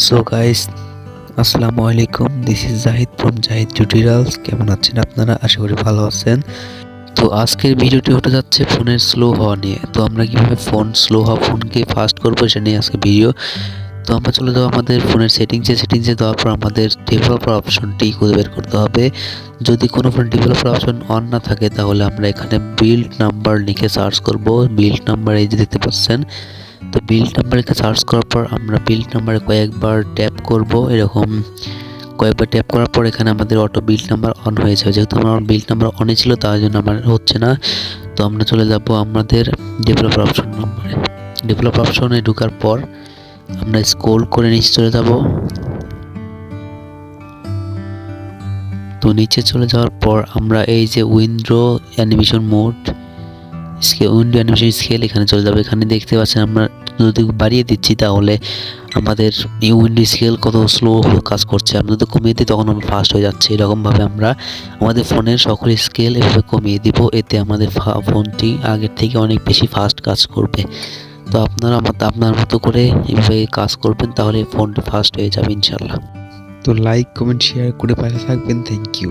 So guys, আসসালামু আলাইকুম। This is Zahid from Zahid tutorials. কেমন আছেন আপনারা? আশা করি ভালো আছেন। তো আজকের ভিডিওটি হতে যাচ্ছে ফোনের স্লো হওয়া নিয়ে। তো আমরা কিভাবে ফোনকে ফাস্ট করবো সেটা নিয়ে আজকে ভিডিও। তো আমরা চলে যাবো আমাদের ফোনের সেটিংসে দেওয়ার পর আমাদের ডেভেলপার অপশনটি খুঁজে বের করতে হবে। যদি কোনো ফোন ডেভেলপার অপশন অন না থাকে তাহলে আমরা এখানে বিল্ড নাম্বার লিখে সার্চ করব। বিল্ড নাম্বার এই যে দেখতে পাচ্ছেন। তো বিল্ড নাম্বারকে সার্চ করার পর আমরা বিল্ড নাম্বারে কয়েকবার ট্যাপ করব। এরকম কয়েকবার ট্যাপ করার পর এখানে আমাদের অটো বিল্ড নাম্বার অন হয়ে যাবে। যেহেতু আমার বিল্ড নাম্বার অনে ছিল তার জন্য আমার হচ্ছে না। তো আমরা চলে যাব আমাদের ডেভেলপার অপশনে ঢোকার পর আমরা স্ক্রল করে নিচে চলে যাব। তো নিচে চলে যাওয়ার পর আমরা এই যে উইন্ডো অ্যানিমেশন স্কেল এখানে চলে যাবে। এখানে দেখতে পাচ্ছেন আমরা যদি বাড়িয়ে দিচ্ছি তাহলে আমাদের এই উইন্ডো স্কেল কত স্লো কাজ করছে। আমরা যদি কমিয়ে দিই তখন আমরা ফাস্ট হয়ে যাচ্ছে। এরকমভাবে আমরা আমাদের ফোনের সকল স্কেল এভাবে কমিয়ে দিব। এতে আমাদের ফোনটি আগের থেকে অনেক বেশি ফাস্ট কাজ করবে। তো আপনারা আপনার মতো করে এভাবে কাজ করবেন, তাহলে ফোনটি ফাস্ট হয়ে যাবে ইনশাল্লাহ। তো লাইক, কমেন্ট, শেয়ার করে পাশে থাকবেন। Thank you.